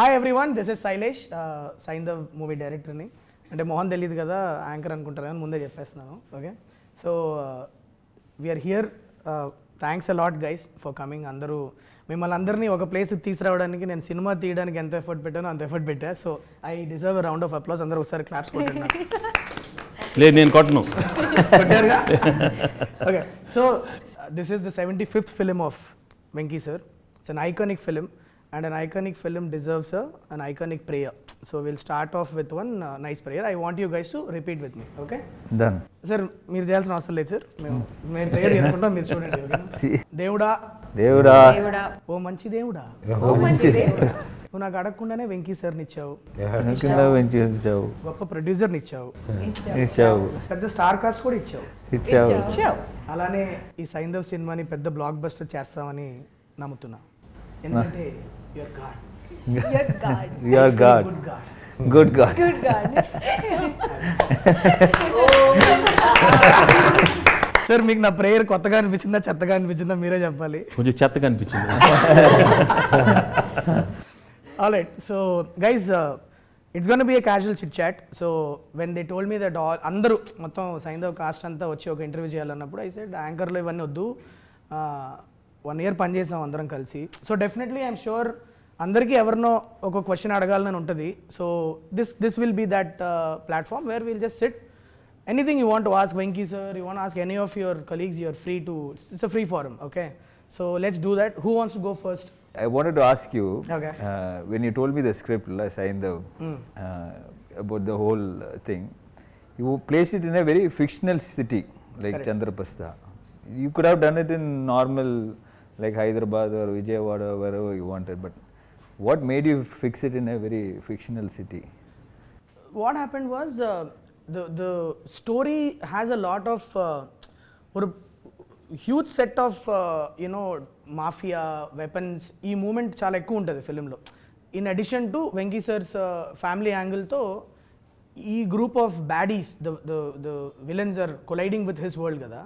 Hi everyone, this is Shailesh, Saindhav movie డైరెక్టర్ని. అంటే మోహన్ తెలియదు కదా, యాంకర్ అనుకుంటారు అని ముందే చెప్పేస్తున్నాను. Okay, so we're here. Thanks a lot guys for coming. అందరూ మిమ్మల్ని అందరినీ ఒక ప్లేస్కి తీసుకురావడానికి నేను సినిమా తీయడానికి ఎంత ఎఫర్ట్ పెట్టానో అంత ఎఫర్ట్ పెట్టా. So I deserve a round of applause. అందరూ ఒకసారి క్లాప్స్ కొట్టండి. లేదు, నేను కొట్టను. Okay, so this is the 75th film of Venky sir. It's an iconic film and an iconic film deserves an iconic prayer. So we'll start off with one nice prayer. I want you guys to repeat with me. Okay, done sir. మీరు చేయాల్సిన అవసరం లేదు sir, మేము prayer చేసుకుంటాం, మీరు చూడండి. Okay, దేవుడా దేవుడా ఓ మంచి దేవుడా, నువ్వు నాకు అడగకుండానే వెంకీ సార్ని ఇచ్చావు, గొప్ప ప్రొడ్యూసర్ని ఇచ్చావు, పెద్ద స్టార్ కాస్ట్ కూడా ఇచ్చావు. అలానే ఈ సైంధవ్ సినిమాని పెద్ద బ్లాక్ బస్టర్ చేస్తామని నమ్ముతున్నా. ఎందుకంటే you're God. Good God. Sir, మీకు నా ప్రేయర్ కొత్తగా అనిపించిందా చెత్తగా అనిపించిందా మీరే చెప్పాలి. కొంచెం చెత్తగా అనిపించింది. Alright, so guys, it's gonna be a casual chit chat. So when they told me that అందరూ మొత్తం సైంధవ్ కాస్ట్ అంతా వచ్చి ఒక ఇంటర్వ్యూ చేయాలన్నప్పుడు ఐ సెడ్ యాంకర్లో ఇవన్నీ వద్దు, 1 year పనిచేసాం అందరం కలిసి. సో డెఫినెట్లీ ఐఎమ్ షూర్ అందరికీ ఎవరినో ఒక క్వశ్చన్ అడగాలని ఉంటుంది. So this will be that platform where will just sit. Anything you want to ask Venky sir, you want ask any of your colleagues, you're free to. It's a free form. Okay, so let's do that. Who wants to go first? I wanted to ask you, okay, when you told me the script, Saindhav, about the whole thing, you placed it in a very fictional city like Chandraprastha. You could have done it in normal like Hyderabad or Vijayawada, wherever you wanted, but what made you fix it in a very fictional city? What happened was the story has a lot of or huge set of mafia weapons. ఈ moment చాలా ఎక్కువ ఉంటుంది ఫిలింలో. In addition to Venky sir's family యాంగిల్తో ఈ group of baddies, the villains are colliding with his world కదా.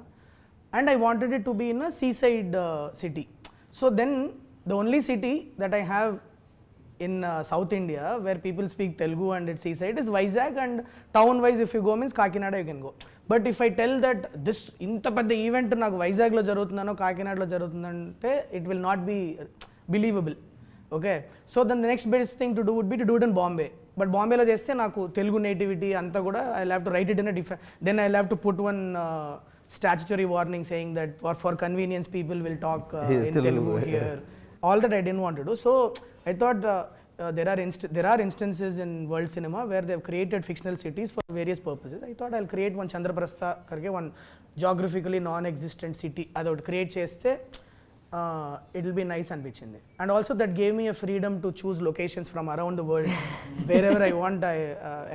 And I wanted it to be in a seaside city. So then the only city that I have in South India where people speak Telugu and it's seaside is Vizag, and town wise if you go means Kakinada you can go. But if I tell that this inta pedda event naku Vizag lo jarugutundano Kakinada lo jarugutundante, it will not be believable. Okay, so then the next best thing to do would be to do it in Bombay. But Bombay lo chesthe naku Telugu nativity anta kuda I'll have to write it in a different, then I'll have to put one statutory warning saying that for convenience people will talk in Telugu here. All that I didn't want to do. So I thought there are instances in world cinema where they have created fictional cities for various purposes. I thought I'll create one Chandraprastha karke, one geographically non-existent city. I would create chesthe it'll be nice అనిపించింది. And also that gave me a freedom to choose locations from around the world wherever I want.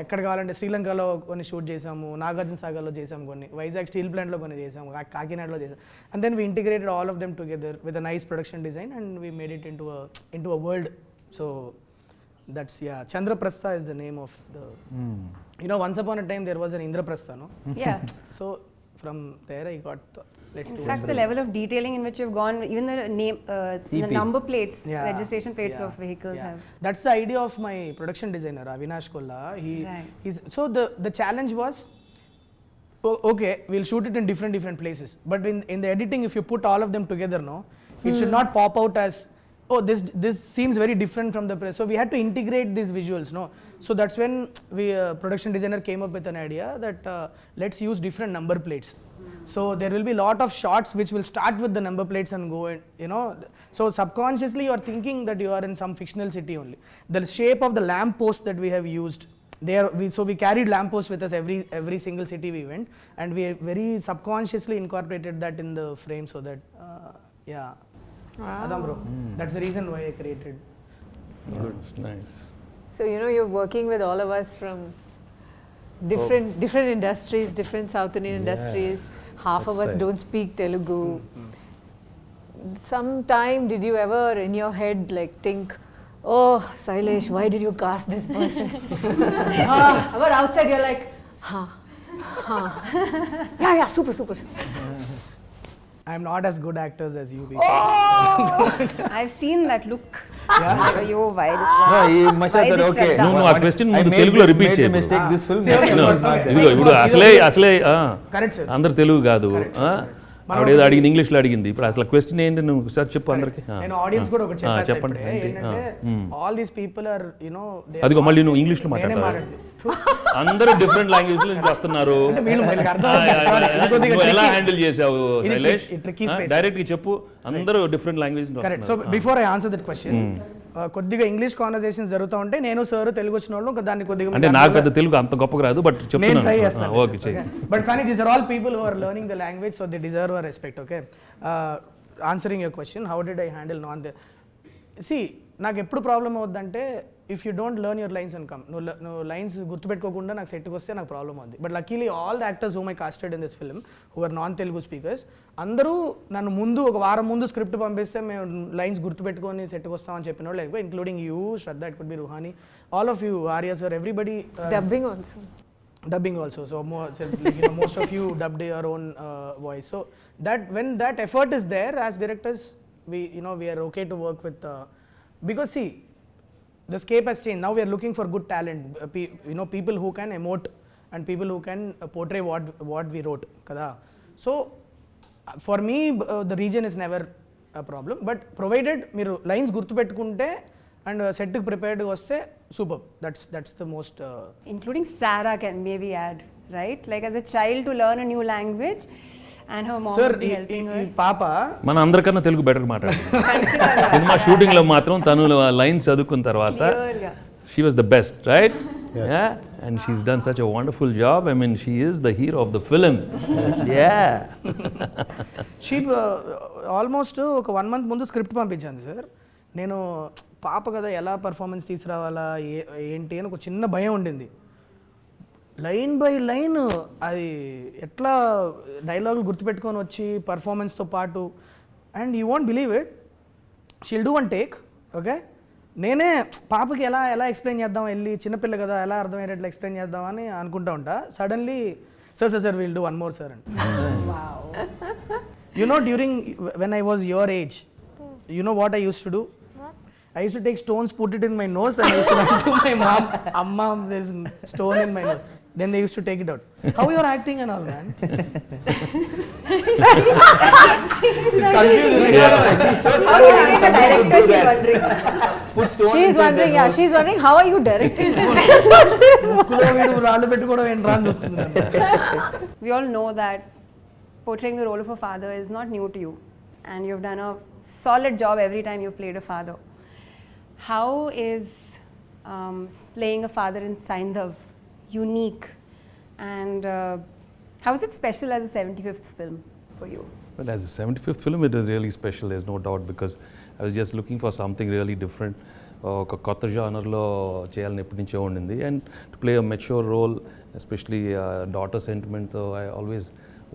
ఎక్కడ కావాలంటే శ్రీలంకలో కొన్ని shoot చేసాము, నాగార్జున సాగర్లో చేసాము, కొన్ని Vizag steel ప్లాంట్లో కొన్ని చేసాము, కాకినాడలో చేసాము. And then we integrated all of them together with a nice production design and we made it into a world. So that's, yeah, Chandraprastha is the name of the once upon a time there was an Indraprastha, no? Yeah. So from there I got let's do. In fact, the level of detailing in which you've gone, even the name, the number plates, registration plates of vehicles have. That's the idea of my production designer Avinash Kolla. He's so the challenge was, okay, we'll shoot it in different places, but in the editing if you put all of them together, no, it should not pop out as, oh, this seems very different from the press. So we had to integrate these visuals, no. So that's when we production designer came up with an idea that let's use different number plates. So there will be lot of shots which will start with the number plates and go in, so subconsciously you are thinking that you are in some fictional city only. The shape of the lamp post that we have used there, so we carried lamp posts with us every single city we went, and we very subconsciously incorporated that in the frame so that yeah. Wow. Adam bro, that's the reason why I created. Nice. So you're working with all of us from different industries, different South Indian industries. Half of us don't speak Telugu. Sometime did you ever in your head like think, oh Sailesh, why did you cast this person? But outside you're like, yeah, super. I'm not as good actors as you people. I've seen that look. Ayo, why this No, one? he must have Why thought, this okay. shutdown? No, no, ఆ question I ముందు made- తెలుగులో repeat made చేయి a bro. mistake. This film. See, No, okay. ఇప్పుడు అసలే Correct, sir. అందరు తెలుగు కాదు ఆవిడేదో అడిగింది ఇంగ్లీష్లో అడిగింది ఇప్పుడు అసలు క్వశ్చన్ ఏంటి నువ్వు ఒకసారి చెప్పు అందరికి నేను ఆడియన్స్ కూడా ఒకటి చెప్పాను చెప్పండి ఇప్పుడే. ఏంటంటే ఆల్ దీస్ పీపుల్ ఆర్ అదిగో మళ్ళీ నువ్వు ఇంగ్లీష్లో మాట్లాడతావు అందరూ డిఫరెంట్ లాంగ్వేజ్ నుంచి వస్తున్నారు నువ్వు ఎలా హ్యాండిల్ చేసావు శైలేష్ డైరెక్ట్ గా చెప్పు అందరూ డిఫరెంట్ లాంగ్వేజ్ నుంచి correct. So before I answer that question కొద్దిగా ఇంగ్లీష్ కాన్వర్సేషన్స్ జరుగుతూ ఉంటే నేను సార్ తెలుగు వచ్చిన వాళ్ళు దాన్ని కొద్దిగా అంటే నాకు పెద్ద తెలుగు అంత గొప్పగా రాదు బట్ నేను చెప్తున్నాను ట్రై చేస్తాను. ఓకే చెయ్యి బట్ కానీ these are all people who are learning the language so they deserve a respect. Okay, answering your question how did I handle non the C నాకు ఎప్పుడు ప్రాబ్లం అవుద్దంటే if you don't learn your lines and come నువ్వు lines గుర్తుపెట్టుకోకుండా నాకు సెట్కి వస్తే నాకు problem అవుద్ది. But luckily all the actors whom I casted in this film who are non Telugu speakers అందరూ నన్ను ముందు ఒక వారం ముందు స్క్రిప్ట్ పంపిస్తే మేము లైన్స్ గుర్తుపెట్టుకొని సెట్కి వస్తామని చెప్పిన వాళ్ళు ఎక్కువ including you Shraddha, it could be Ruhani, all of you, Arya sir, everybody. Dubbing also. Dubbing also, so more, so, most of you dubbed your own voice. So that when that effort is there, as directors, we are okay to work with because see, the scape has changed. Now we are looking for good talent, people who can emote and people who can portray what we wrote, kada. So for me, the region is never a problem, but provided మీరు lines గుర్తుపెట్టుకుంటే and set prepared వస్తే super. That's the most Including Sarah can maybe add, right? Like as a child to learn a new language and her mom sir would be helping her. పాప మన అందరికన్నా Telugu better మాట్లాడుతుంది ఖచ్చితంగా. Cinema shooting లో మాత్రం తను line చదువుకున్న తర్వాత Clear గా. she was the best, right? Yeah, and she's done such a wonderful job. I mean, she is the hero of the film. Yeah. She almost ఒక 1 month ముందు స్క్రిప్ట్ పంపించాను sir. నేను పాప కదా ఎలా పర్ఫార్మెన్స్ తీసుకురావాలా ఏంటి అని ఒక చిన్న భయం ఉండింది. లైన్ బై లైన్ అది ఎట్లా డైలాగులు గుర్తుపెట్టుకొని వచ్చి పర్ఫార్మెన్స్తో పాటు and you want believe it she'll do one take. Okay, నేనే పాపకి ఎలా ఎక్స్ప్లెయిన్ చేద్దాం, వెళ్ళి చిన్నపిల్ల కదా ఎలా అర్థమయ్యేటట్లు ఎక్స్ప్లెయిన్ చేద్దామని అనుకుంటా ఉంటా. Suddenly sir will do 1 more sir అండి. During when I was your age, what I used to do? I used to take stones, put it in my nose, and I used to run to my mom, Amma, there's stone in my nose. Then they used to take it out. How you are acting and all, man? It's confusing. How do you make a director? She's wondering. She's wondering, yeah, she's wondering how are you directing? ముక్కులో వీడు రాళ్ళు పెట్టుకోవడం ఏంట్రా అని చూస్తుంది నన్ను. We all know that portraying the role of a father is not new to you, and you've done a solid job every time you've played a father. How is playing a father in Saindhav unique, and how is it special as a 75th film for you? Well, as a 75th film, it is really special, there's no doubt, because I was just looking for something really different. ఒక కొత్త జానర్లో చేయాలని ఎప్పటి నుంచో ఉండింది, and to play a mature role, especially daughter సెంటిమెంట్తో I always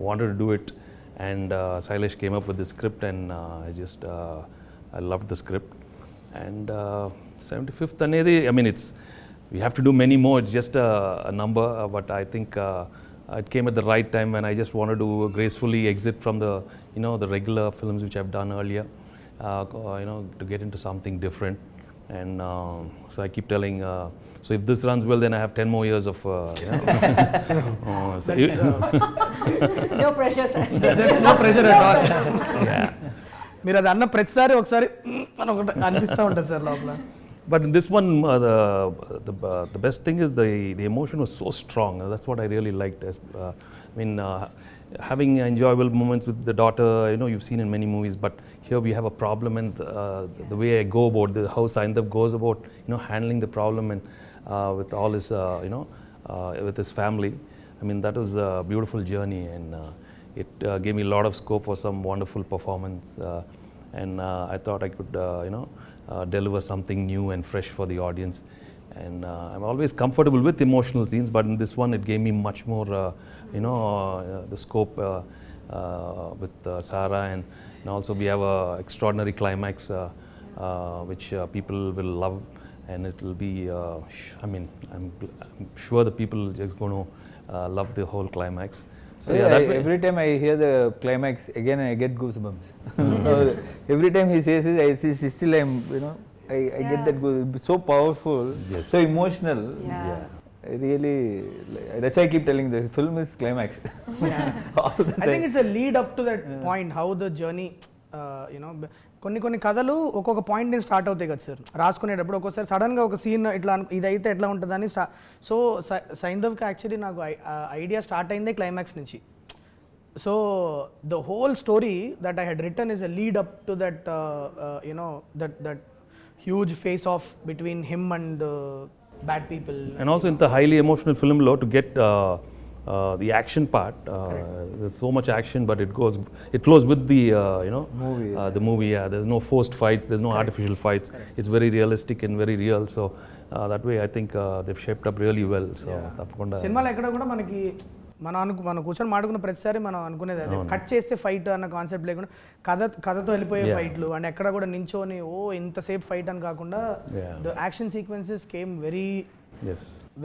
wanted to do it. And Sailesh came up with the script, and I loved the script. And 75th anedi, I mean, we have to do many more. It's just a number, but I think it came at the right time when I just wanted to gracefully exit from the the regular films which I've done earlier, to get into something different. And so I keep telling. So if this runs well, then I have 10 more years of. No pressure, sir. There's no pressure at all. Yeah. మీరు అది అన్న ప్రతిసారి ఒకసారి అని ఒకటి అనిపిస్తూ ఉంటుంది sir లోపల. But in this one, the best thing is the emotion was so strong. That's what I really liked. Having enjoyable moments with the daughter, you've seen in many movies, but here we have a problem, and the way I go about how Saindhav goes about, handling the problem and with all his, with his family. I mean, that was a beautiful journey, and it gave me a lot of scope for some wonderful performance. And I thought I could, deliver something new and fresh for the audience. And I'm always comfortable with emotional scenes, but in this one, it gave me much more, the scope with Sarah, and also we have a extraordinary climax, which people will love, and it will be. I'm sure the people are going to love the whole climax. So every time I hear the climax again, I get goosebumps. Every time he says it, I see still I'm I get that goosebumps. So powerful, Yes. so emotional. Yeah. I really, that's why I keep telling the film is climax. All the I think time. it's a lead up to that point, how the journey, కొన్ని కథలు ఒక్కొక్క point నుంచి start అవుతాయి కదా sir, రాసుకునేటప్పుడు ఒక్కోసారి సడన్గా ఒక scene ఇట్లా ఇది అయితే ఎట్లా ఉంటుందని సో సైంధవ్కి యాక్చువల్లీ నాకు ఐడియా స్టార్ట్ అయిందే క్లైమాక్స్ నుంచి. So the whole story that I had written is a lead up to that that huge face of between him and bad people. And also in the highly emotional film law to get the action part, there's so much action, but it flows with the Movie. the movie. Yeah, there's no forced fights, there's no artificial fights. It's very realistic and very real. So that way I think they've shaped up really well. So tapakunda సినిమాలో ఎక్కడ కూడా మనకి మనం కూర్చొని మాట్లాడుకున్న ప్రతిసారి మనం అనుకునేది అదే, కట్ చేస్తే ఫైట్ అన్న కాన్సెప్ట్ లేకుండా కథతో వెళ్ళిపోయే ఫైట్లు అండ్ ఎక్కడ కూడా నించోని ఇంతసేపు ఫైట్ అని కాకుండా the action sequences came very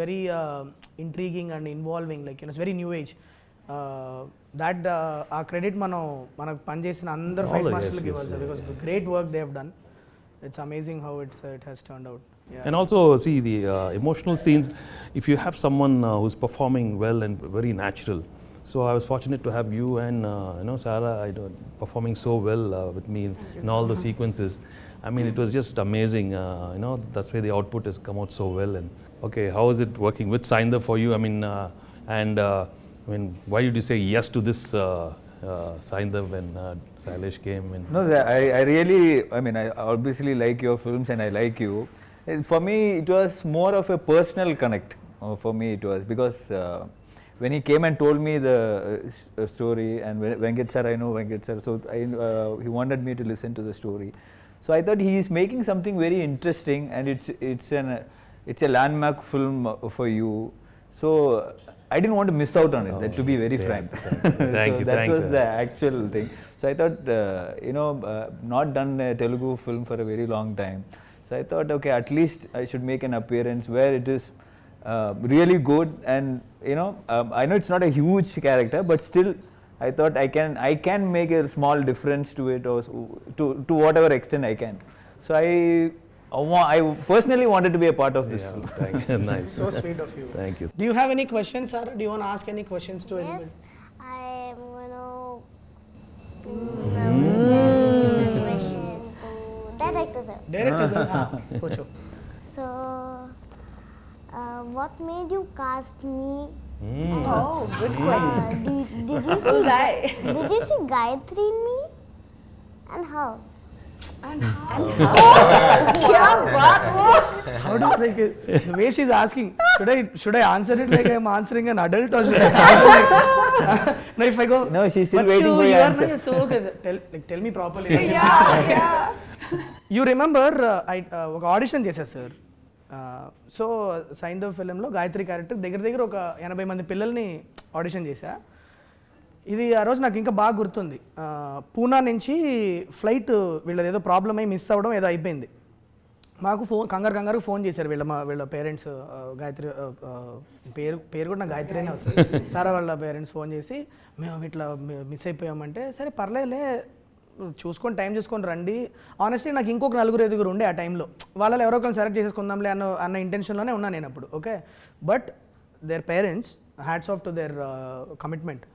very intriguing and involving, like it's very new age. That ఆ క్రెడిట్ మనకు పనిచేసిన అందరు ఫైట్ మాస్టర్లకు ఇవ్వాలి sir, because great work they have done. It's amazing how it has turned out. Yeah. And also see the emotional scenes, if you have someone who's performing well and very natural. So I was fortunate to have you and Sarah performing so well with me in all the sequences. I mean, it was just amazing. That's why the output has come out so well. And okay, how is it working with Saindhav for you? I mean, why did you say yes to this Saindhav when Sailesh came in? No, I really, I obviously like your films and I like you. For me, it was more of a personal connect. For me, it was because when he came and told me the story, and Venkat sir, I know Venkat sir, so he wanted me to listen to the story. So I thought he is making something very interesting, and it's a landmark film for you. So I didn't want to miss out on it, to be very frank. Thank you. That Thanks, was sir. the actual thing. So I thought, not done a Telugu film for a very long time. So I thought, okay, at least I should make an appearance where it is really good. And I know it's not a huge character, but still, I thought I can make a small difference to it, or to whatever extent I can. So I personally wanted to be a part of this film. Thank you. Nice. So sweet of you. Thank you. Do you have any questions, Sarah? Do you want to ask any questions to anybody? Yes, I am going to question to director sir. Director sir, पूछो. So, what made you cast me? Oh, good question. Did you see Did you see Gayatri in me? And how? How do like the way she's asking? Should I answer it like I'm answering an adult, or should I answer like, no? If I go, No, she's still "But waiting for you your are answer." not so good. Tell me properly. Yeah. You remember ఒక audition చేశా sir. So Saindhav ఫిలింలో Gayatri character దగ్గర ఒక 80 మంది పిల్లల్ని audition చేశా. ఇది ఆ రోజు నాకు ఇంకా బాగా గుర్తుంది. పూనా నుంచి ఫ్లైట్ వీళ్ళది ఏదో ప్రాబ్లం అయ్యి మిస్ అవ్వడం ఏదో అయిపోయింది. మాకు కంగారు ఫోన్ చేశారు వీళ్ళ పేరెంట్స్. గాయత్రి పేరు కూడా నాకు గాయత్రినే వస్తుంది. సారా వాళ్ళ పేరెంట్స్ ఫోన్ చేసి, మేము ఇట్లా మిస్ అయిపోయామంటే, సరే పర్లేదులే చూసుకొని టైం చూసుకొని రండి. ఆనెస్ట్లీ నాకు ఇంకొక 4-5 ఉండే ఆ టైంలో, వాళ్ళలో ఎవరో ఒకరిని సెలెక్ట్ చేసేసుకుందాంలే అన్న ఇంటెన్షన్లోనే ఉన్నాను నేను అప్పుడు. Okay, but their parents, hats off to their commitment.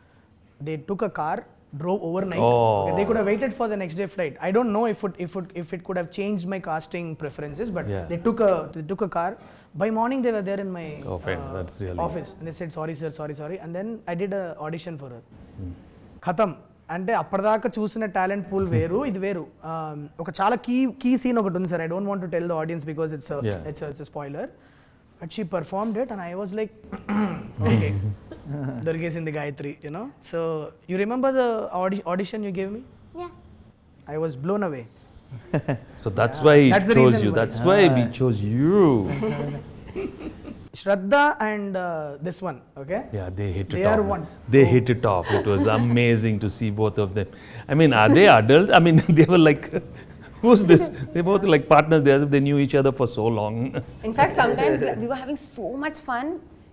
They took a car, drove overnight. Okay, they could have waited for the next day flight. I don't know if it could have changed my casting preferences, but they took a car. By morning they were there in my That's really office, and they said sorry sir, sorry, and then I did a audition for her. Khatam. అంటే అప్పటిదాకా చూసిన talent pool వేరు, ఇది వేరు. ఒక చాలా key scene ఒకటి ఉంది sir. I don't want to tell the audience because it's spoiler. But she performed it and I was like, okay, దొరికేసింది Gayatri, So you remember the audition you gave me? Yeah. I was blown away. So that's why he That's the chose reason you. why. That's why we chose you. Shraddha and this one, okay? Yeah, they hit it They off. are one. They hit it off. It was amazing to see both of them. I mean, are they adults? I mean, they were like, who's this? They both like partners. They as if they knew each other for so long. In fact, sometimes we were having so much fun.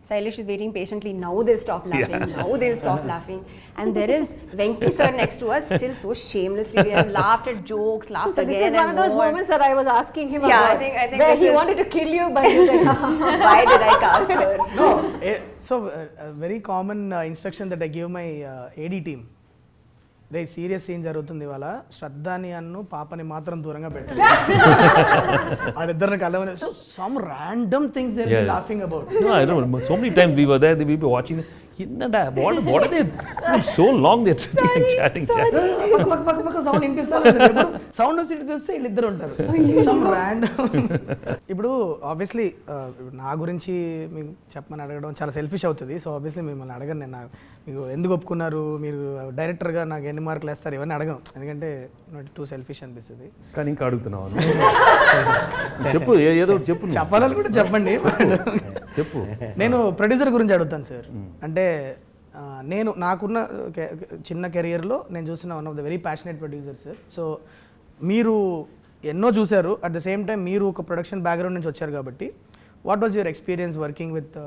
Sailesh is waiting patiently. Now they'll stop laughing. Now they'll stop laughing. And there is Venki sir next to us, still so shamelessly. They have laughed at jokes, laughed So again. this is one of those moments that I was asking him Yeah, about. I think where this he is- wanted to kill you, but he said, Why did I cast her? No, so a very common instruction that I give my AD team. రే serious scene జరుగుతుంది ఇవాళ శ్రద్ధాని అన్ను పాపని మాత్రం దూరంగా పెట్టాలి వాళ్ళిద్దరిని కలవని so some random things they are laughing about No, I don't know. So many times we were there, we were watching. What are they? So long they're sitting and chatting. పక్క sound వినిపిస్తారు sound వచ్చి చూస్తే వీళ్ళిద్దరు ఉంటారు some random ఇప్పుడు obviously నా గురించి మీకు చెప్పమని అడగడం చాలా సెల్ఫిష్ అవుతుంది సో ఆబ్వియస్లీ మిమ్మల్ని అడగను నేను మీకు ఎందుకు ఒప్పుకున్నారు మీరు డైరెక్టర్గా నాకు ఎన్ని మార్కులు వేస్తారు ఇవన్నీ అడగను ఎందుకంటే టూ సెల్ఫిష్ అనిపిస్తుంది కానీ ఇంకా అడుగుతున్నావు చెప్పు ఏదో ఒకటి చెప్పు నువ్వు. చెప్పాలని కూడా చెప్పండి చెప్పు నేను ప్రొడ్యూసర్ గురించి అడుగుతాను సార్ అంటే నేను నాకున్న చిన్న కెరియర్లో నేను చూసిన one of the very passionate producer sir so మీరు ఎన్నో చూశారు అట్ ద సేమ్ టైం మీరు ఒక ప్రొడక్షన్ బ్యాక్గ్రౌండ్ నుంచి వచ్చారు కాబట్టి what was your experience working with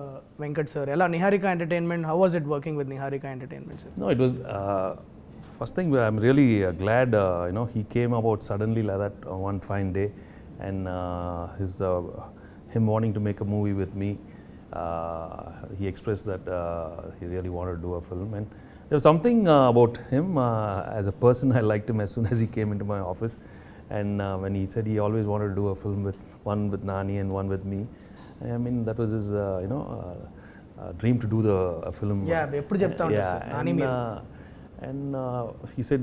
Venkat sir ఎలా Niharika entertainment how was it working with Niharika entertainment sir No, it was first thing. I'm really glad he came about suddenly like that one fine day, and him wanting to make a movie with me. He expressed that he really wanted to do a film, and there was something about him as a person. I liked him as soon as he came into my office, and when he said he always wanted to do a film with one with Nani and one with me. I mean that was his dream to do a film. Yeah, ఎప్పుడు చెప్తా ఉంటారు sir Nani మీరు And he said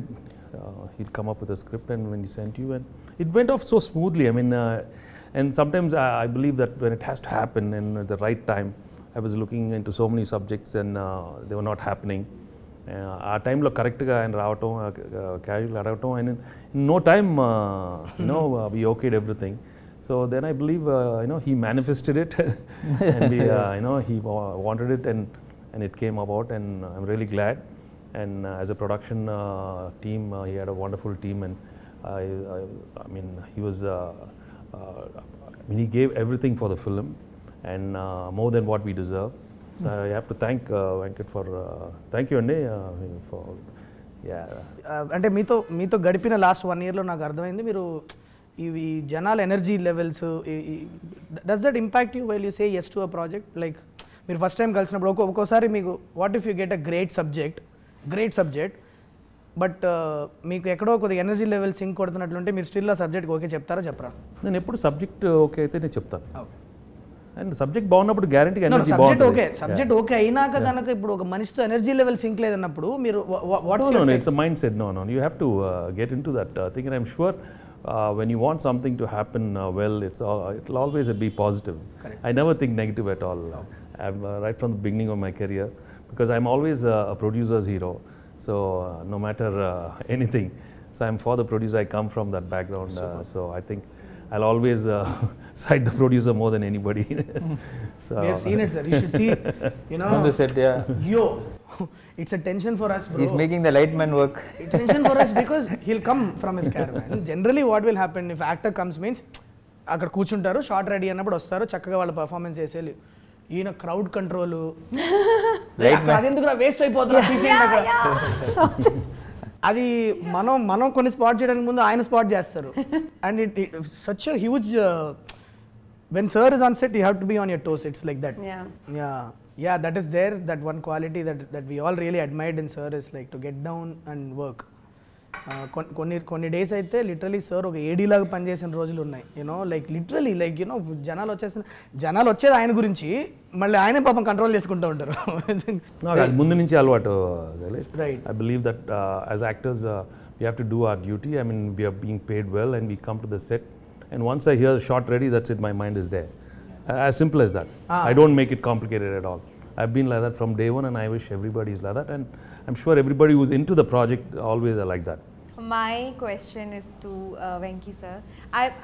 he'll come up with a script, and when he sent you, and it went off so smoothly. I mean, and sometimes I believe that when it has to happen and at the right time, I was looking into so many subjects and they were not happening. ఆ టైంలో కరెక్ట్గా ఆయన రావటం క్యాజువల్గా అడగటం and in no time we okayed everything. So then I believe he manifested it and he wanted it and it came about, and I'm really glad. And as a production team, he had a wonderful team, and I mean he was he gave everything for the film, and more than what we deserve. So I have to thank Venkat for thank you Andi for అంటే మీతో గడిపిన last 1 yearలో నాకు అర్థమైంది మీరు ఇవి జనాల energy levels does that impact you while you say yes to a project like మీరు first time కలిసినప్పుడు ఒక్కోసారి మీకు what if you get a great subject but మీకు ఎక్కడో కొద్దిగా ఎనర్జీ లెవెల్ సింక్ కొడుతున్నట్లుంటే మీరు స్టిల్ ఆ సబ్జెక్ట్ ఓకే చెప్తారా చెప్పరా నేను ఎప్పుడు సబ్జెక్ట్ ఓకే అయితే నేను చెప్తాను అండ్ సబ్జెక్ట్ బాగున్నప్పుడు గ్యారంటీగా ఎనర్జీ సబ్జెక్ట్ ఓకే అయినాక కనుక ఇప్పుడు ఒక మనిషితో ఎనర్జీ లెవెల్ సింక్ లేదన్నప్పుడు మీరు No, it's a mindset. No. You have to get into that thing, and I'm sure when you want something to happen well, it'll always be positive. Correct. I never think negative at all. I'm right from the beginning of my career, because I'm always a producer's hero. So no matter anything, so I'm for the producer. I come from that background, so I think I'll always cite the producer more than anybody. So we have seen it, sir. You should see, On the set, yeah. Yo, it's a tension for us, bro. He's making the light man work. It's tension for us because he'll come from his caravan. Generally what will happen if actor comes means అక్కడ కూర్చుంటారు short ready అన్నప్పుడు వస్తారు చక్కగా వాళ్ళ performance చేసేది ఈయన crowd control అది ఎందుకు వేస్ట్ అయిపోతుంది అక్కడ అది మనం కొన్ని స్పాట్ చేయడానికి ముందు ఆయన స్పాట్ చేస్తారు and it such a huge when sir is on set you have to be on your toes, it's like that. Yeah, that is there, that one quality that we all really admired in sir is like to get down and work. కొన్ని days అయితే literally sir ఒక ఏడీ లాగా పనిచేసిన రోజులు ఉన్నాయి like literally like జనాలు వచ్చేది ఆయన గురించి మళ్ళీ ఆయనే పాపం కంట్రోల్ చేసుకుంటూ ఉంటారు అది ముందు నుంచి అలవాటు Right. I believe that as actors we have to do our duty. I mean we are being paid well and we come to the set, and once I hear shot ready, that's it, my mind is there. As simple as that. I don't make it complicated at all. I've been like that from day one, and I wish everybody is like that, and I'm sure everybody who's into the project always are like that. My question is to Venki sir.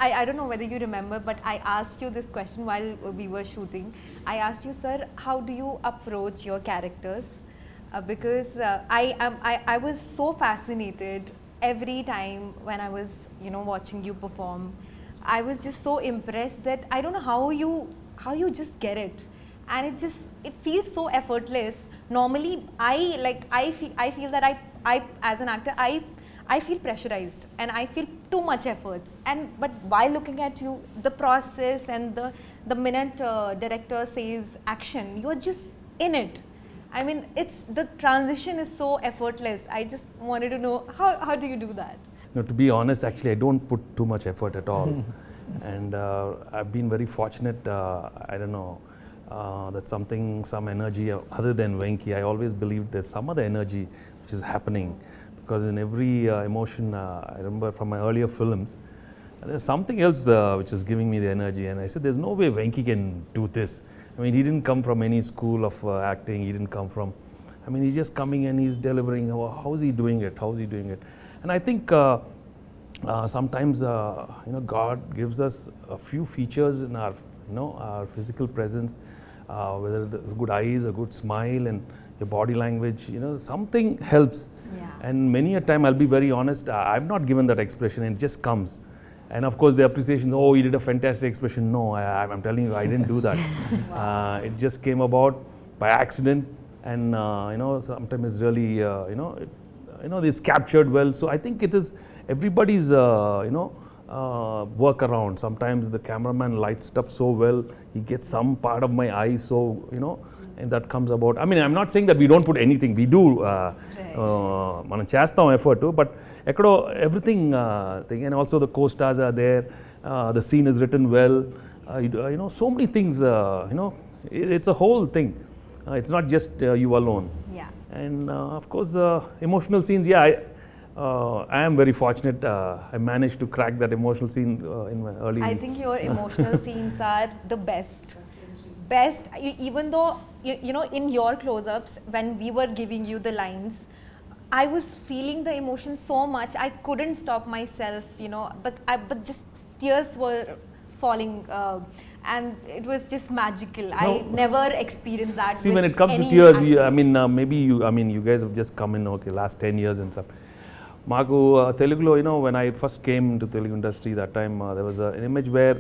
I don't know whether you remember, but I asked you this question while we were shooting. I asked you, sir, how do you approach your characters? Because I was so fascinated every time when I was watching you perform. I was just so impressed that I don't know how you just get it. and it feels so effortless. Normally, I feel that I as an actor, I feel pressurized and I feel too much effort. But while looking at you, the process and the minute director says action, you're just in it. I mean, the transition is so effortless. I just wanted to know how do you do that? No, to be honest, actually, I don't put too much effort at all. And I've been very fortunate, I don't know, that some energy other than Venki. I always believed there's some other energy which is happening. Because in every emotion, I remember from my earlier films, there's something else which was giving me the energy. And I said, there's no way Venki can do this. I mean, he didn't come from any school of acting. He didn't come from, I mean, he's just coming and he's delivering. How is he doing it? How is he doing it? And I think sometimes, God gives us a few features in our, our physical presence, whether the good eyes, a good smile, and your body language, something helps. Yeah. And many a time, I'll be very honest, I've not given that expression, it just comes. And of course, the appreciation, oh, you did a fantastic expression. No, I'm telling you, I didn't do that. Wow. It just came about by accident, and sometimes it's really, it's captured well. So I think it is everybody's, work around. Sometimes the cameraman lights it up so well, he gets some part of my eye, so, and that comes about. I mean, I'm not saying that we don't put anything. We do, మనం చేస్తాం effort too, but everything thing, and also the co-stars are there, the scene is written well, so many things, it's a whole thing. It's not just you alone. Yeah. And of course, emotional scenes, I am very fortunate. I managed to crack that emotional scene in my early. I think your emotional scenes are the best. Even though, in your close-ups, when we were giving you the lines, I was feeling the emotion so much, I couldn't stop myself, but just tears were falling, and it was just magical. I never experienced that. See, when it comes to tears, you guys have just come in, last 10 years and stuff. Maku Telugulo, when I first came to Telugu industry, that time there was an image where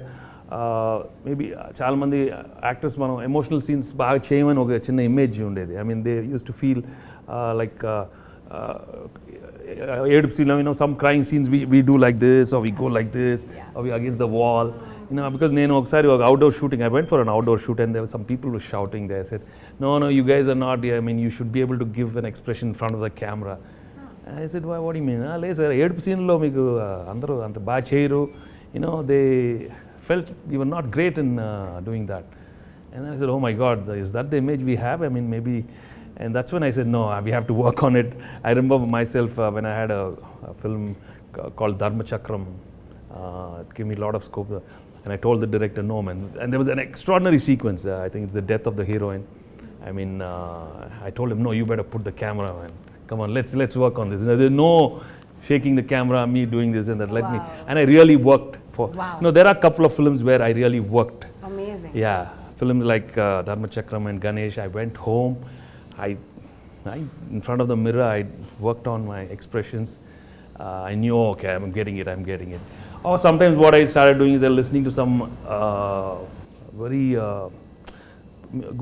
maybe చాలా మంది actors మనం emotional scenes బాగా చేయమని ఒక చిన్న image ఉండేది. I mean, they used to feel like ఏడుపు సీన్లో, some crying scenes we do like this, or we go like this, or we against the wall. Because నేను ఒకసారి ఒక outdoor shooting, I went for an outdoor shoot, and there were some people were shouting there. I said, no, you guys are not, I mean, you should be able to give an expression in front of the camera. I said, why, what do you mean? లేదు sir, ఏడుపు సీన్లో మీకు అందరూ అంత బాగా చేయరు. They felt we were not great in doing that. And I said, oh my God, is that the image we have? I mean, maybe. And that's when I said, no, we have to work on it. I remember myself when I had a film called Dharma Chakram. It gave me a lot of scope. And I told the director, no, man. And there was an extraordinary sequence. I think it's the death of the heroine. I mean, I told him, no, you better put the camera, man. Come on, let's work on this. There's no shaking the camera, me doing this and that. Let me. And I really worked for. Wow. There are a couple of films where I really worked. Amazing. Yeah, films like Dharma Chakram and Ganesh. I went home. I in front of the mirror, I worked on my expressions. I knew, okay, I'm getting it. Or sometimes what I started doing is listening to some very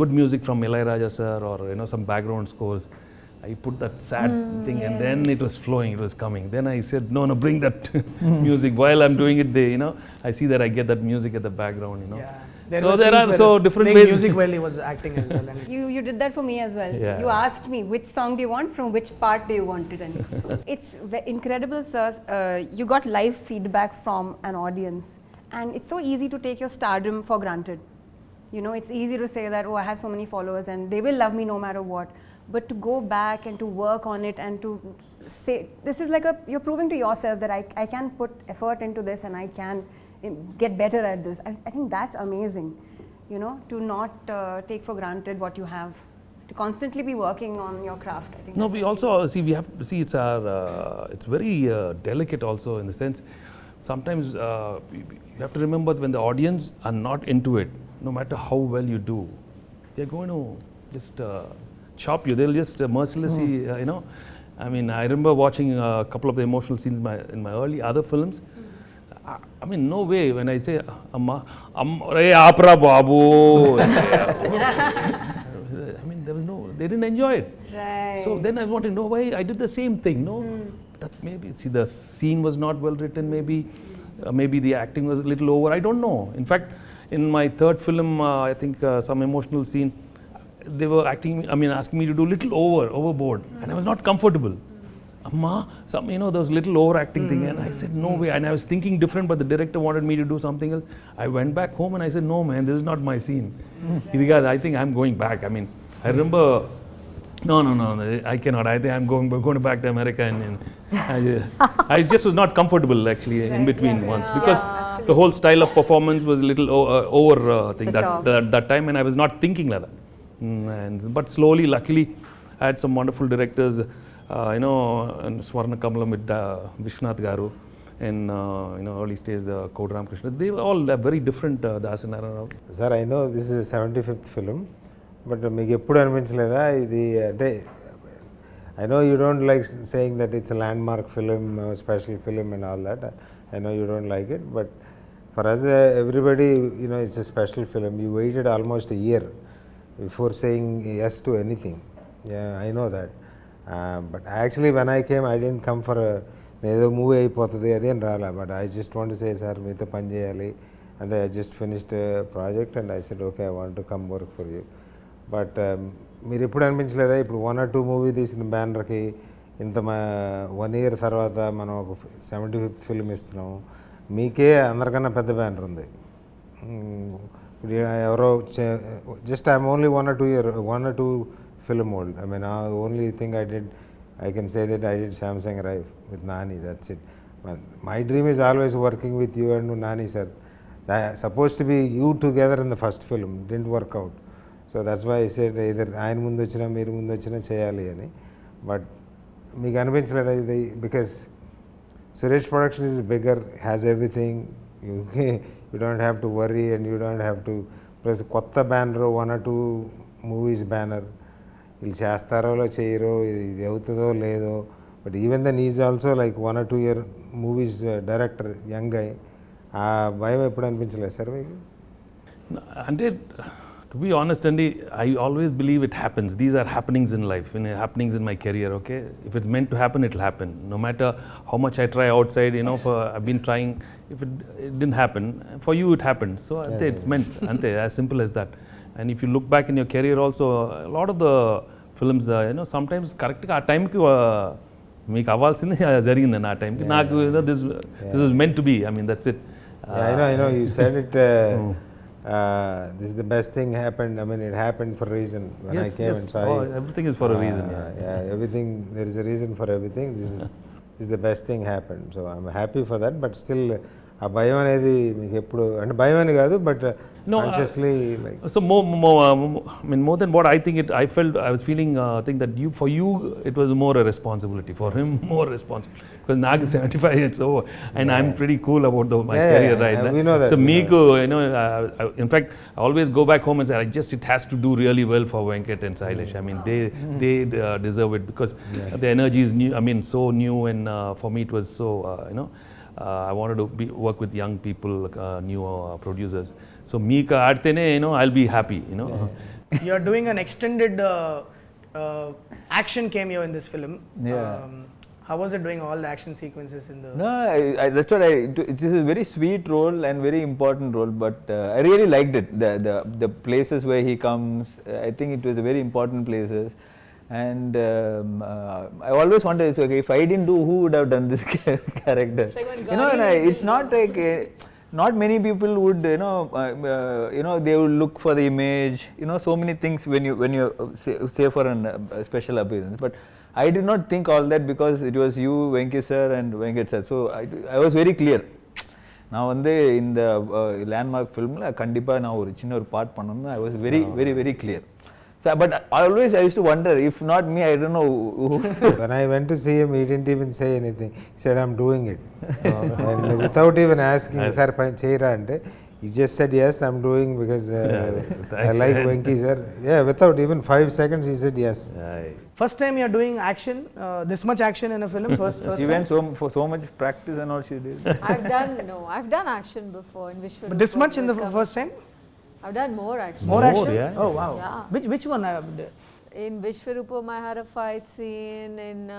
good music from Ilayaraja sir, or some background scores. I put that sad thing, and then it was flowing, it was coming. Then I said, no, bring that music. While I'm doing it, I see that I get that music at the background, Yeah. So there are so different ways. Music while he was acting as well. And You did that for me as well. Yeah. You asked me which song do you want, from which part do you want it, and it's incredible, sir. You got live feedback from an audience, and it's so easy to take your stardom for granted. It's easy to say that, oh, I have so many followers and they will love me no matter what. But to go back and to work on it and to say, this is like you're proving to yourself that I can put effort into this and I can get better at this. I think that's amazing, to not take for granted what you have, to constantly be working on your craft. I think. No, we also we have to see it's very delicate also, in the sense, sometimes you have to remember when the audience are not into it, no matter how well you do, they're going to just chop you. They'll just mercilessly, I mean, I remember watching a couple of the emotional scenes in my early other films. I mean, no way. When I say Amma, hey, Apra Babu. I mean, there was no, they didn't enjoy it. Right. So then I want to know why I did the same thing. No, that maybe see the scene was not well written. Maybe the acting was a little over. I don't know. In fact, in my third film, I think some emotional scene, they were asking me to do little overboard, and I was not comfortable. Amma, there was little overacting thing, and I said no way. And I was thinking different, but the director wanted me to do something else. I went back home and I said, no man, this is not my scene. I think I'm going back. I mean, I remember, no, I cannot. I think I'm going back to America, and I just was not comfortable actually in between once, because the whole style of performance was a little over thing that time, and I was not thinking like that. But slowly, luckily, I had some wonderful directors. And Swarna Kamalam with Vishwanath Garu, and early stage the Kodram Krishna. They were all very different. Das and Arya. Sir, I know this is a 75th film, but మీకు ఎప్పుడు అనిపించలేదా ఇది అంటే I know you don't like saying that it's a landmark film, special film and all that. I know you don't like it, but for us, everybody, it's a special film. You waited almost a year before saying yes to anything. Yeah, I know that. But actually when I came, I didn't come for ఏదో movie అయిపోతుంది అదేం రాలా, but I just want to say sir మీతో పని చేయాలి, and I just finished a project and I said okay, I want to come work for you. But మీరు ఎప్పుడు అనిపించలేదా ఇప్పుడు 1 or 2 మూవీ తీసిన బ్యానర్కి ఇంత 1 year తర్వాత మనం ఒక 75th ఫిల్మ్ ఇస్తున్నాము, మీకే అందరికన్నా పెద్ద బ్యానర్ ఉంది. ఇప్పుడు ఎవరో just I'm only 1 or 2 film old. I mean, the only thing I can say that I did Samsung Rife with Nani, that's it. But my dream is always working with you and Nani sir. That supposed to be you together in the first film, didn't work out. So that's why I said either ఆయన ముందు వచ్చినా మీరు ముందు వచ్చినా చేయాలి అని. But మీకు అనిపించలేదా ఇది, because Suresh productions is bigger, has everything, you don't have to worry and you don't have to, plus కొత్త బ్యానర్ 1 or 2 మూవీస్ బ్యానర్, వీళ్ళు చేస్తారో చేయరో, ఇది అవుతుందో లేదో, but even then is also like 1 or 2 year movies director, young అయి, ఆ భయం ఎప్పుడు అనిపించలేదు సార్ మీకు? అంటే to be honest, Andy, I always believe it happens. These are happenings in life, happenings in my career, okay? If it's meant to happen, it'll happen. No matter how much I try outside, I've been trying, if it didn't happen, for you it happened. So it's meant, as simple as that. And if you look back in your career also, a lot of the films, sometimes correct ఆ టైంకి మీకు అవ్వాల్సింది జరిగిందండి. ఆ టైంకి నాకు this is meant to be. I mean, that's it. I know you said it. This is the best thing happened. I mean, it happened for a reason. When I came and saw you, everything is for a reason. Yeah, everything, there is a reason for everything. This is the best thing happened. So I'm happy for that. But still, ఆ భయం అనేది మీకు ఎప్పుడు, అంటే భయం అని కాదు, but consciously like, so more than what I think I was feeling think that for you it was more a responsibility, for him more responsible, because Nag is 75, it's over, and I'm pretty cool about my career right now. We know that. So Meeku, in fact, I always go back home and say, it has to do really well for Venkat and Sailesh. I mean, they deserve it, because the energy is new. I mean, so new, and for me it was so I wanted to work with young people, new producers. So Meeka aadtene, I'll be happy, You're doing an extended action cameo in this film. Yeah. How was it doing all the action sequences in the... No, that's what it is a very sweet role and very important role, but I really liked it. The places where he comes, I think it was a very important places. And I always wondered, okay, if I didn't do, who would have done this character? It's not like not many people would, they would look for the image, so many things when you say for a special appearance. But I did not think all that, because it was you, Venki sir and Venkat sir. So I was very clear. நான் வந்து இந்த landmark ஃபிலிமில் கண்டிப்பாக நான் ஒரு சின்ன ஒரு part பண்ணணும்னு I was very, very, very clear. So, but I used to wonder, if not me, I don't know who. When I went to see him, he didn't even say anything. He said, I'm doing it. And without even asking, sir, cheyra ante, He just said yes, I'm doing because I thanks. like Venki sir. Yeah, without even 5 seconds, he said yes. First time you're doing action, this much action in a film. First She time. went for so much practice and all she did. I've done action before in Vishwarupa. But this much in the first time? I've done more action. More action? yeah. Oh wow. Yeah. Which one? In Vishwarupa, I had a fight scene. In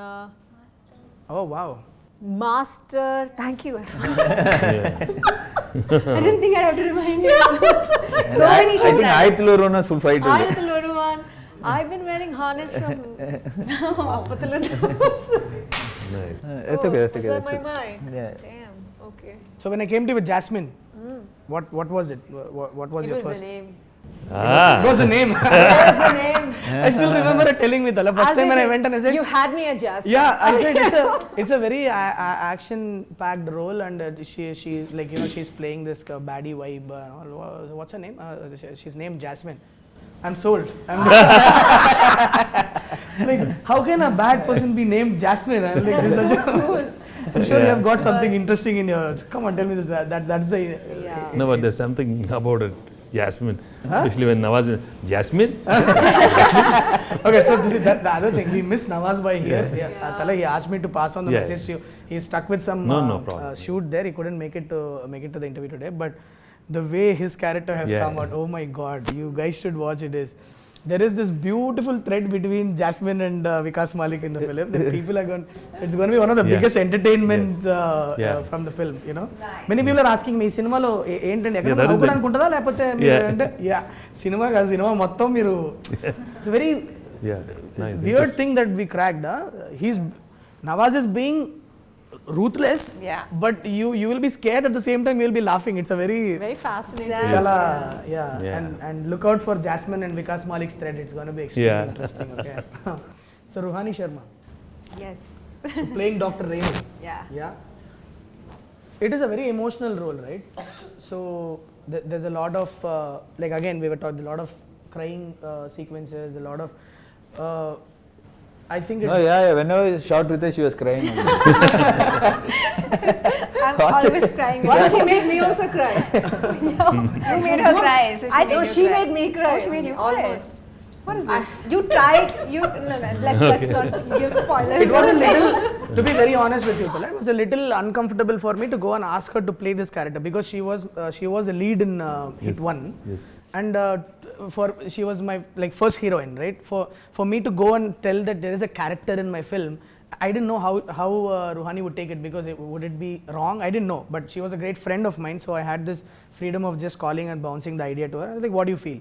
Oh wow. Master, thank you. I didn't think I'd have to remind you. So I many think shows. Ayatollah full fight. Ayatollah, I've been wearing harness from Appatala. Nice. That's okay. That's okay. Is that my mind? Yeah. Damn. Okay. So when I came to you with Jasmine, what was it? What was It your was first? the name. It was the name. It was the name. I still remember her telling me the first time when I went and I said, you had me at Jasmine. yeah, I said it's a very action-packed role, and she like she's playing this baddie vibe. What's her name? She's named Jasmine. I'm sold. Like, how can a bad person be named Jasmine? I'm like, this is such a I'm sure you have got something interesting in your. Come on, tell me this. That's the. Yeah. No, but there's something about it. Jasmine, especially when Nawaz is Jasmine. Okay, so this is the other thing. We missed Nawaz Bhai here. Yeah. Tala, he asked me to pass on the Yeah. message to you. He's stuck with some No problem. shoot there. He couldn't make it to the interview today. But the way his character has Yeah. come out, oh my God! You guys should watch it. There is this beautiful thread between Jasmine and Vikas Malik in the film. The people are going. It's going to be one of the biggest entertainments from the film. Many people are asking me, cinema lo ఏంటండి ఎక్కడ నవ్వుకోవడానికుంటుందా లేకపోతే cinema కాదు cinema మొత్తం మీరు it's a very Nice. weird thing that we cracked. Nawaz is being ruthless, but you will be scared at the same time. You will be laughing. It's a very fascinating. chala, and look out for Jasmine and Vikas Malik's thread. It's going to be extremely interesting. Okay. So Ruhani Sharma. Yes. So playing Dr. Renu. Yeah. It is a very emotional role, right? So there's a lot of like again we were taught a lot of crying sequences, a lot of. I think it's Whenever I shot with her, she was crying. I'm always crying. Well, she made me also cry. You made her cry. So She made me cry. Oh, she made you cry. Almost. What is this? You tried. Let's not give spoilers. It was a little, to be very honest with you, Tala, it was a little uncomfortable for me to go and ask her to play this character because she was a lead in Hit 1. Yes. And she was my first heroine, right? For me to go and tell that there is a character in my film, I didn't know how Ruhani would take it because would it be wrong? I didn't know, but she was a great friend of mine, so I had this freedom of just calling and bouncing the idea to her. I was like, what do you feel?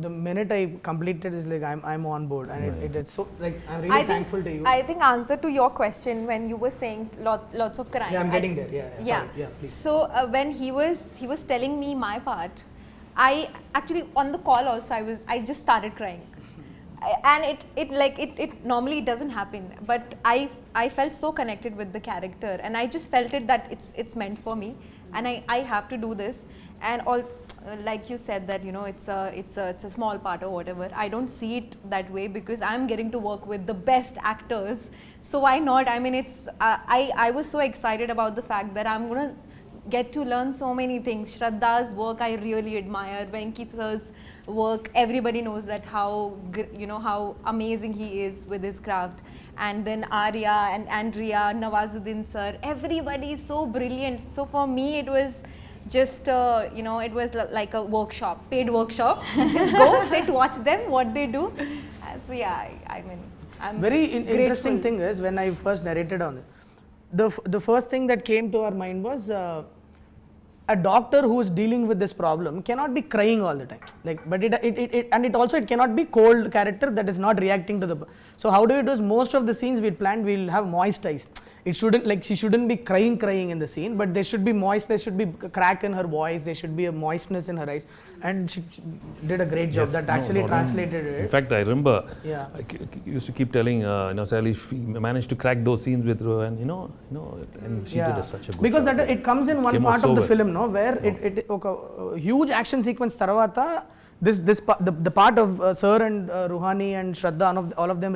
The minute I completed, it's like I'm on board, and it's so like I'm really thankful to you. I think answer to your question when you were saying lots of crying. Yeah, I'm getting there. Sorry. Please. So when he was telling me my part, I actually on the call also I just started crying. And it normally doesn't happen, but I felt so connected with the character, and I just felt it that it's meant for me, and I have to do this. And all, like you said that it's a small part or whatever. I don't see it that way because I'm getting to work with the best actors, so why not? I mean, it's I was so excited about the fact that I'm gonna get to learn so many things. Shraddha's work I really admire. Venkatesh's work, everybody knows that how amazing he is with his craft. And then Arya and Andrea, Nawazuddin sir, everybody is so brilliant. So for me it was just it was like a workshop, paid workshop. Just go sit, watch them, what they do. So yeah, I mean, I'm very grateful. interesting thing is when I first narrated on it, the first thing that came to our mind was a doctor who is dealing with this problem cannot be crying all the time. But it also cannot be cold character that is not reacting to the. So how do we do? Most of the scenes we planned, we'll have moist eyes. It shouldn't she shouldn't be crying in the scene, but there should be moist. There should be a crack in her voice. There should be a moistness in her eyes, and she did a great job. That actually translated it. In fact, I remember. I used to keep telling Sailesh, managed to crack those scenes with her, and and she did such a good because job. that it comes in one part of the film, where it huge action sequence taravata. The part of Sir and Ruhani and Shraddha, all of them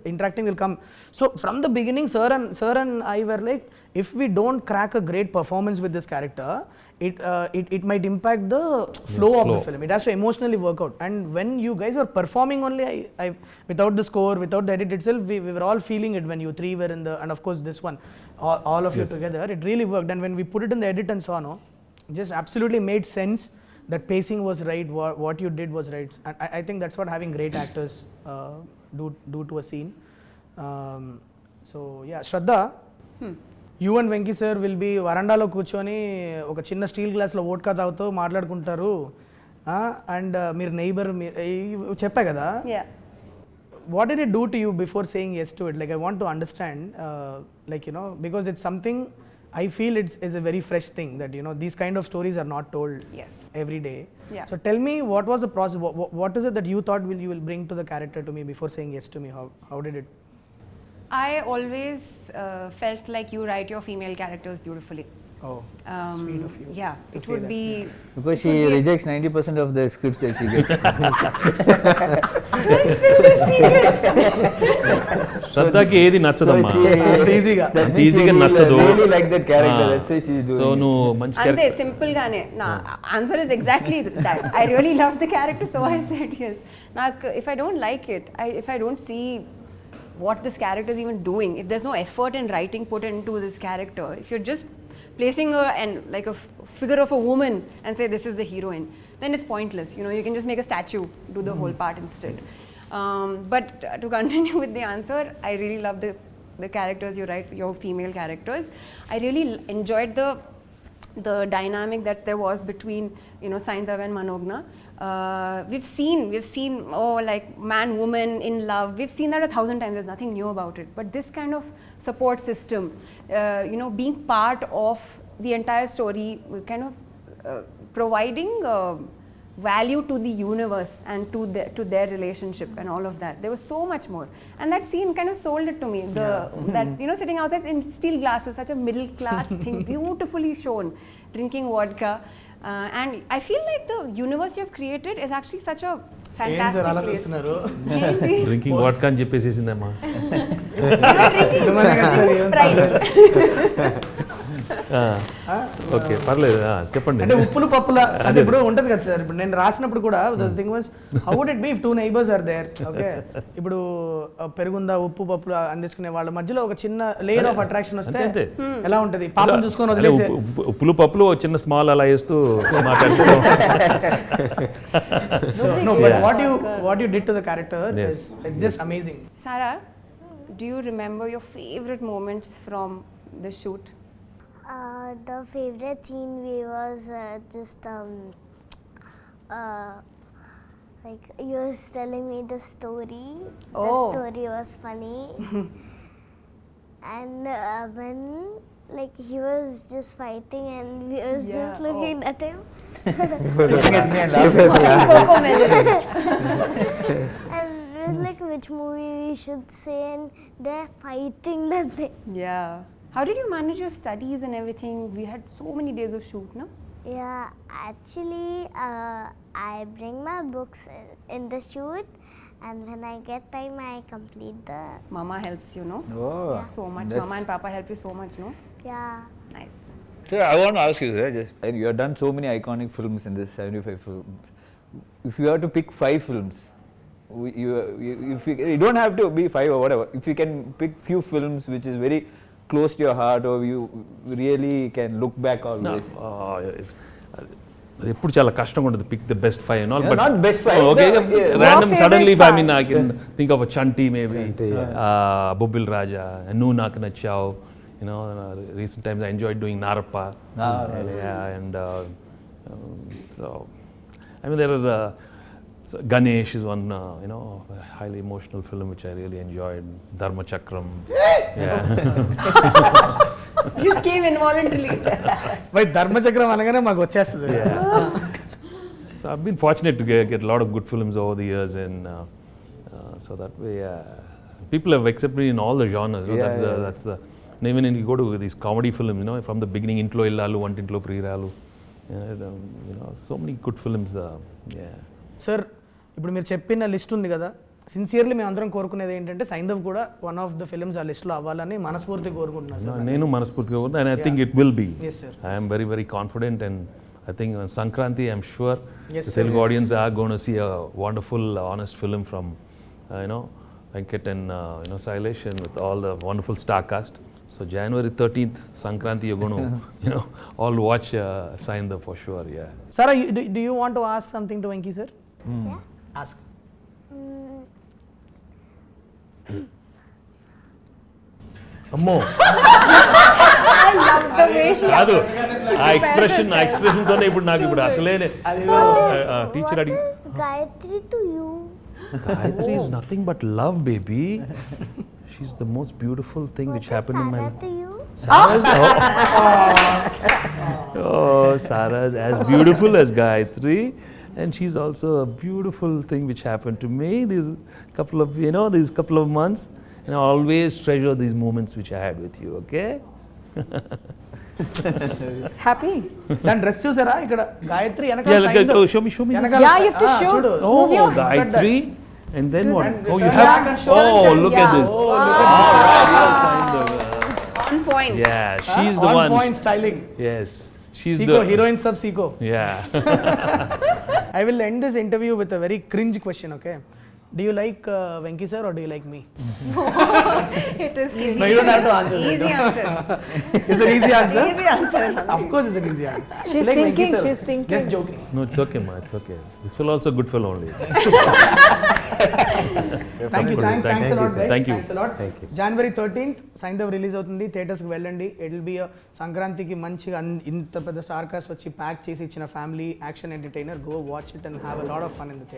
interacting will come. So from the beginning, Sir and I were like, if we don't crack a great performance with this character, it might impact the flow of the film. It has to emotionally work out. And when you guys were performing only, I without the score, without the edit itself, we were all feeling it when you three were in the, and of course this one, all of you together, it really worked. And when we put it in the edit and so on, just absolutely made sense. That pacing was right, what you did was right. And I think that's what having great actors do to a scene. So yeah, Shraddha, you and Venki sir will be varandalo కూర్చొని ఒక చిన్న steel గ్లాస్లో vodka తాగుతూ మాట్లాడుకుంటారు and మీరు neighbour చెప్పా కదా. What did it do to you before saying yes to it? Like I want to understand, like you know, because it's something I feel it's a very fresh thing that you know these kind of stories are not told every day. So tell me, what was the process? What is it that you thought you will bring to the character to me before saying yes to me? How did it? I always felt like you write your female characters beautifully. Oh, sweet of you. Yeah, it would be because she rejects 90% of the scripts that she gets. శ్రద్ధకి ఏది నచ్చదమ్మా, ఈజీగా నచ్చదు. Really like that character. That's why she's doing. So నువ్వు మంచి ante simple gaane na answer is exactly that. I really love the character, so I said yes. Now if I don't like it, if I don't see what this character is even doing, if there's no effort in writing put into this character, if you're just placing her and like a figure of a woman and say this is the heroine, then it's pointless. You know, you can just make a statue do the whole part instead. But to continue with the answer, I really love the characters you write, your female characters. I really enjoyed the dynamic that there was between, you know, Saindhav and Manogna. We've seen like man woman in love, we've seen that 1,000 times. There's nothing new about it, but this kind of support system, you know, being part of the entire story, kind of providing value to the universe and to their relationship and all of that. There was so much more, and that scene kind of sold it to me. That you know, sitting outside in steel glasses, such a middle class thing, beautifully shown, drinking vodka. And I feel like the universe you have created is actually such a fantastic place. Drinking vodka అని చెప్పేసేసిందమ్మా. Okay పర్లేదు, చెప్పండి. అంటే ఉప్పులు పప్పుల అంటే ఇప్పుడు ఉంటుంది కదా సార్, ఇప్పుడు నేను రాసినప్పుడు కూడా the thing was how would it be if 2 neighbors are there. Okay, ఇప్పుడు పెరుగుందా ఉప్పు పప్పులు అందించుకునే వాళ్ళ మధ్యలో ఒక చిన్న లేయర్ ఆఫ్ అట్రాక్షన్ వస్తే ఎలా ఉంటుంది? పాపం చూసుకొని వదిలేసే ఉప్పులు పప్పులు చిన్న స్మాల్ అలా వేస్తూ మాట్లాడుతూ. No, but what you did to the character is it's just amazing. Sarah, do you remember your favorite moments from the shoot? The favorite scene was just like you was telling me the story. The story was funny. And when like he was just fighting and we was just looking at him. And it was like which movie we should say, and they're fighting that thing. Yeah. How did you manage your studies and everything? We had so many days of shoot, no? Yeah, actually I bring my books in the shoot, and when I get time I complete the... Mama helps you, no? Oh, so much. Mama and Papa help you so much, no? Yeah. Nice. So I want to ask you, sir, just you have done so many iconic films in this 75 films. If you have to pick 5 films, you don't have to be 5 or whatever. If you can pick few films which is very close to your heart, or you really can look back always. ఎప్పుడు చాలా కష్టంగా ఉంటుంది pick the best 5 and all, but not best 5. Okay, random suddenly I mean I can think of a Chanti maybe, Bobbil Raja, Nu Nak Nachao, you know, recent times I enjoyed doing Narappa. Yeah, and so I mean there are so Ganesh is one, you know, highly emotional film which I really enjoyed. Dharma Chakram. Yeah. Just came involuntarily. Wait, Dharma Chakram anagane maku vachestadi. So I've been fortunate to get a lot of good films over the years, and so that way people have accepted me in all the genres. You know, that's the and even when you go to these comedy films, you know, from the beginning Intlo Illalu, Vantintlo Priralu, you know, so many good films. Yeah. Sir, ఇప్పుడు మీరు చెప్పిన list ఉంది కదా, sincerely మేము అందరం కోరుకునేది ఏంటంటే సైంధవ్ కూడా వన్ ఆఫ్ ద ఫిల్మ్స్ ఆ లిస్ట్లో అవ్వాలని మనస్ఫూర్తిగా కోరుకుంటున్నాను సార్. నేను మనస్ఫూర్తిగా and I think it will be. Yes, sir. I'm very very confident and I think on Sankranti, I'm sure Yes, the sir. Telugu audience are going to see a wonderful, honest film from, Venkat and Sailesh, and with all the wonderful star cast. So January 13th, Sankranti, you're going to, all watch Saindhav for sure. Yeah. Sara, do you want to ask something to Venki sir? Yeah. Ask. Ammo. The way she కాదు ఆ expression తోనే ఇప్పుడు నాకు ఇప్పుడు అసలే teacher అడిగి What is Gayatri to you? Gayatri is nothing but love, baby. She's the most beautiful thing which What is happened in my Sara life. to you? Sarah's Sarah's as beautiful as Gayatri, and she's also a beautiful thing which happened to me these couple of months, and I always treasure these moments which I had with you. Okay. Happy? దాని dress చూసారా ఇక్కడ Gayatri Yeah, వెనకాల Saindhav. show me. వెనకాల Yeah, you have to show. చూడు. Move your Gayatri, and then what? And Oh, you turn have. back and show Oh, and look yeah. at this. Oh, look at All right, yes, Saindhav. On point. Yeah, she's the on one. point styling. Yes, she's Seiko, the heroine sub Seiko. Yeah. I will end this interview with a very cringe question, okay? Do you like Venki sir or do you like me? it is Easy. No, you don't have to answer that. Easy answer. It's an easy answer. Easy answer. Of course it's an easy answer. She's Like Venki thinking, sir. she's thinking. Just joking. No, it's okay, ma. It's okay. This fellow also a good fellow only. Thank you. Thanks a lot, guys. Thank you. Thanks a lot. Thank you. January 13th Saindhav release అవుతుంది, థియేటర్స్కి వెళ్ళండి. It will be సంక్రాంతికి మంచిగా ఇంత పెద్ద star cast వచ్చి pack చేసి ఇచ్చిన family action entertainer. Go watch it and have a lot of fun in the theatre.